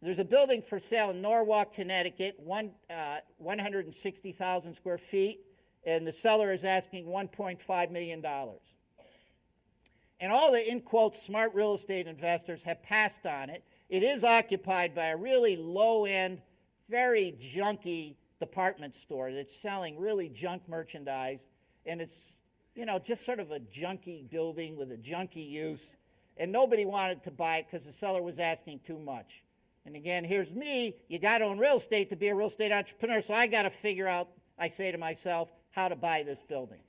There's a building for sale in Norwalk, Connecticut, 160,000 square feet, and the seller is asking $1.5 million. And all the, in quotes, smart real estate investors have passed on it. It is occupied by a really low-end, very junky department store that's selling really junk merchandise, and it's, you know, just sort of a junky building with a junky use, and nobody wanted to buy it because the seller was asking too much. And again, here's me. You got to own real estate to be a real estate entrepreneur, so I got to figure out, I say to myself, how to buy this building.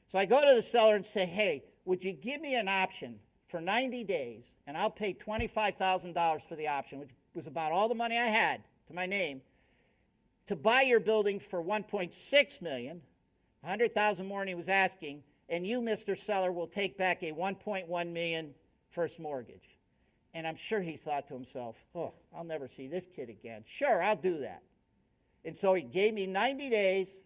So I go to the seller and say, hey, would you give me an option for 90 days, and I'll pay $25,000 for the option, which was about all the money I had to my name, to buy your building for $1.6 million, $100,000 more than he was asking, and you, Mr. Seller, will take back a $1.1 million first mortgage. And I'm sure he thought to himself, oh, I'll never see this kid again. Sure, I'll do that. And so he gave me 90 days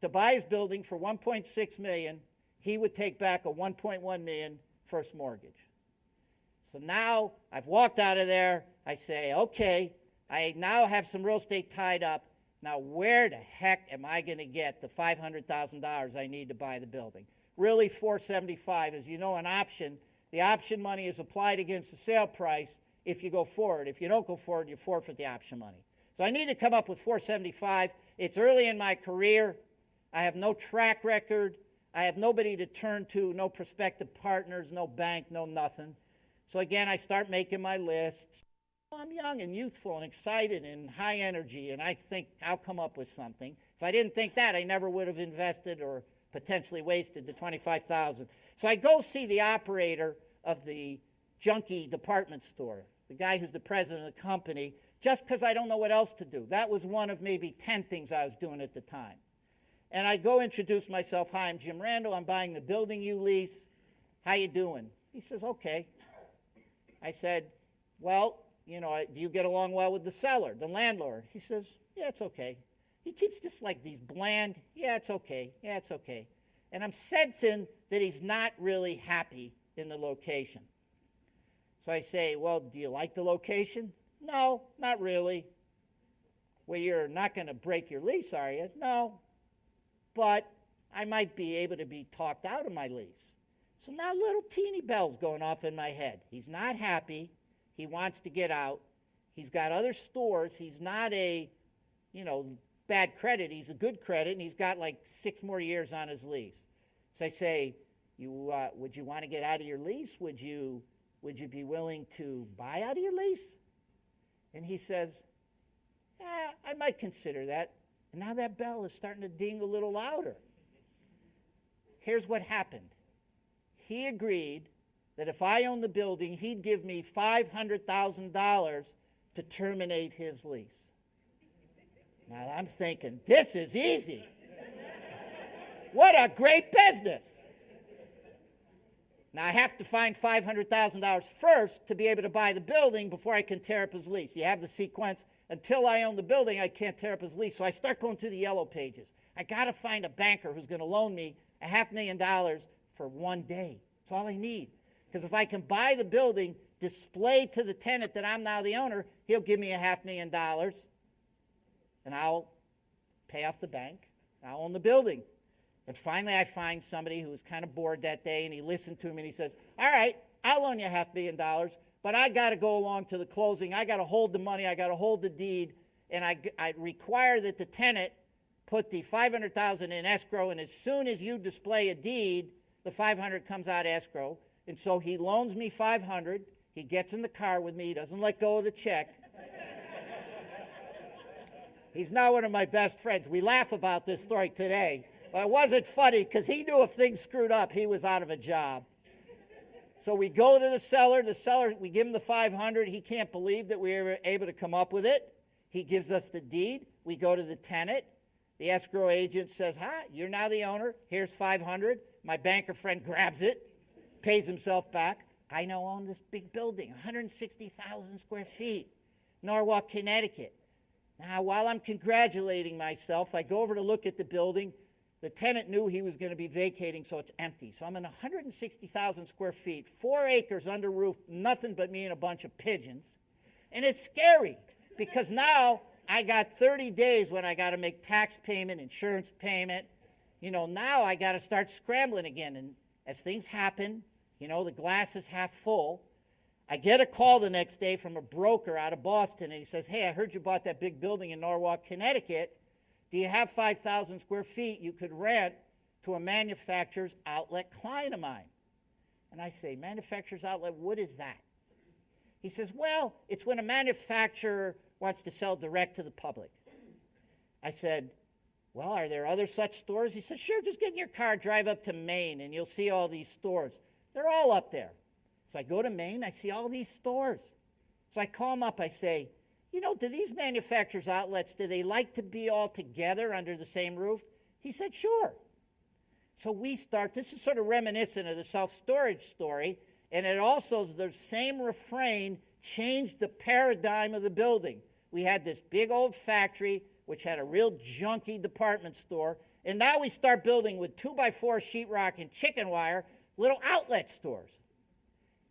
to buy his building for $1.6 million. He would take back a $1.1 million first mortgage. So now I've walked out of there. I say, okay, I now have some real estate tied up. Now where the heck am I going to get the $500,000 I need to buy the building? Really, $475,000, as you know, an option. The option money is applied against the sale price if you go forward. If you don't go forward, you forfeit the option money. So I need to come up with $475,000. It's early in my career. I have no track record. I have nobody to turn to, no prospective partners, no bank, no nothing. So again, I start making my lists. I'm young and youthful and excited and high energy, and I think I'll come up with something. If I didn't think that, I never would have invested or potentially wasted the $25,000. So I go see the operator of the junky department store, the guy who's the president of the company, just because I don't know what else to do. That was one of maybe 10 things I was doing at the time. And I go introduce myself. Hi, I'm Jim Randel. I'm buying the building you lease. How you doing? He says, okay. I said, well, you know, do you get along well with the seller, the landlord? He says, yeah, it's okay. He keeps just like these bland, yeah, it's okay, yeah, it's okay. And I'm sensing that he's not really happy in the location. So I say, well, do you like the location? No, not really. Well, you're not going to break your lease, are you? No. But I might be able to be talked out of my lease. So now little teeny bells going off in my head. He's not happy. He wants to get out. He's got other stores. He's not a, you know, bad credit. He's a good credit, and he's got like 6 more years on his lease. So I say, would you want to get out of your lease? Would you be willing to buy out of your lease? And he says, I might consider that. And now that bell is starting to ding a little louder. Here's what happened. He agreed that if I owned the building, he'd give me $500,000 to terminate his lease. Now I'm thinking, this is easy. What a great business. Now I have to find $500,000 first to be able to buy the building before I can tear up his lease. You have the sequence. Until I own the building, I can't tear up his lease. So I start going through the yellow pages. I got to find a banker who's going to loan me $500,000 for 1 day. That's all I need. Because if I can buy the building, display to the tenant that I'm now the owner, he'll give me $500,000, and I'll pay off the bank. I'll own the building. And finally, I find somebody who was kind of bored that day, and he listened to me, and he says, all right, I'll loan you $500,000, but I got to go along to the closing. I got to hold the money. I got to hold the deed, and I require that the tenant put the $500,000 in escrow, and as soon as you display a deed, the $500,000 comes out of escrow. And so he loans me $500,000. He gets in the car with me. He doesn't let go of the check. He's now one of my best friends. We laugh about this story today. But it wasn't funny because he knew if things screwed up, he was out of a job. So we go to the seller. The seller, we give him the $500,000. He can't believe that we were able to come up with it. He gives us the deed. We go to the tenant. The escrow agent says, hi, you're now the owner. Here's $500,000. My banker friend grabs it, pays himself back. I now own this big building, 160,000 square feet, Norwalk, Connecticut. Now, while I'm congratulating myself, I go over to look at the building. The tenant knew he was going to be vacating, so it's empty. So I'm in 160,000 square feet, 4 acres under roof, nothing but me and a bunch of pigeons. And it's scary because now I got 30 days when I got to make tax payment, insurance payment. Now I got to start scrambling again. And as things happen, the glass is half full. I get a call the next day from a broker out of Boston, and he says, hey, I heard you bought that big building in Norwalk, Connecticut. Do you have 5,000 square feet you could rent to a manufacturer's outlet client of mine? And I say, manufacturer's outlet, what is that? He says, well, it's when a manufacturer wants to sell direct to the public. I said, well, are there other such stores? He says, sure, just get in your car, drive up to Maine, and you'll see all these stores. They're all up there. So I go to Maine, I see all these stores. So I call them up, I say, do these manufacturers' outlets, do they like to be all together under the same roof? He said, sure. So we start, this is sort of reminiscent of the self-storage story, and it also is the same refrain changed the paradigm of the building. We had this big old factory, which had a real junky department store, and now we start building with 2x4 sheetrock and chicken wire little outlet stores.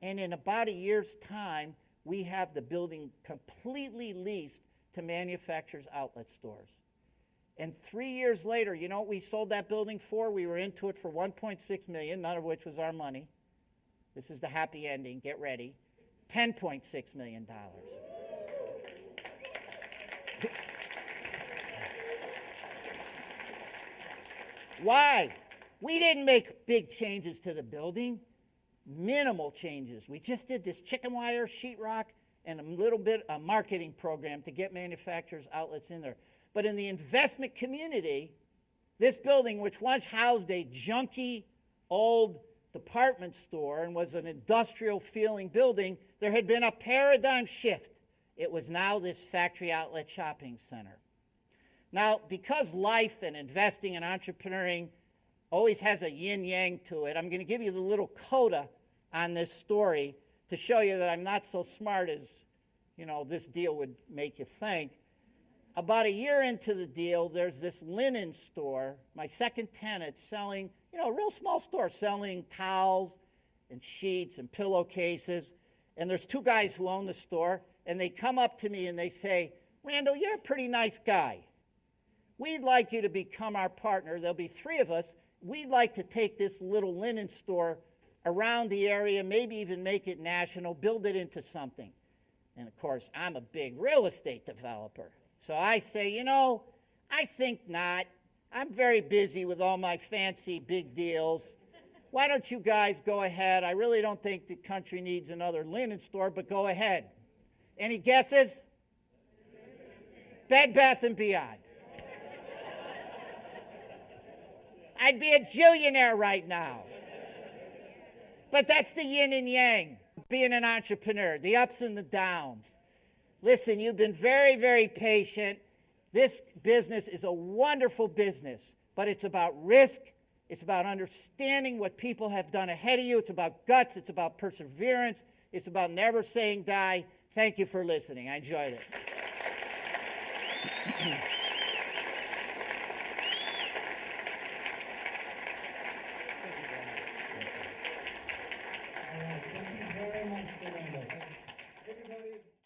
And in about a year's time, we have the building completely leased to manufacturers' outlet stores. And 3 years later, you know what we sold that building for? We were into it for $1.6 million, none of which was our money. This is the happy ending, get ready. $10.6 million. Why? We didn't make big changes to the building. Minimal changes. We just did this chicken wire, sheetrock, and a little bit of marketing program to get manufacturers' outlets in there. But in the investment community, this building, which once housed a junky old department store and was an industrial-feeling building, there had been a paradigm shift. It was now this factory outlet shopping center. Now, because life and investing and entrepreneuring always has a yin-yang to it, I'm going to give you the little coda on this story to show you that I'm not so smart as, this deal would make you think. About a year into the deal, there's this linen store, my second tenant, selling, a real small store, selling towels and sheets and pillowcases. And there's two guys who own the store, and they come up to me and they say, Randel, you're a pretty nice guy. We'd like you to become our partner. There'll be three of us. We'd like to take this little linen store around the area, maybe even make it national, build it into something. And of course, I'm a big real estate developer. So I say, I think not. I'm very busy with all my fancy big deals. Why don't you guys go ahead? I really don't think the country needs another linen store, but go ahead. Any guesses? Bed Bath & Beyond. I'd be a jillionaire right now. But that's the yin and yang, being an entrepreneur, the ups and the downs. Listen, you've been very, very patient. This business is a wonderful business, but it's about risk. It's about understanding what people have done ahead of you. It's about guts. It's about perseverance. It's about never saying die. Thank you for listening. I enjoyed it.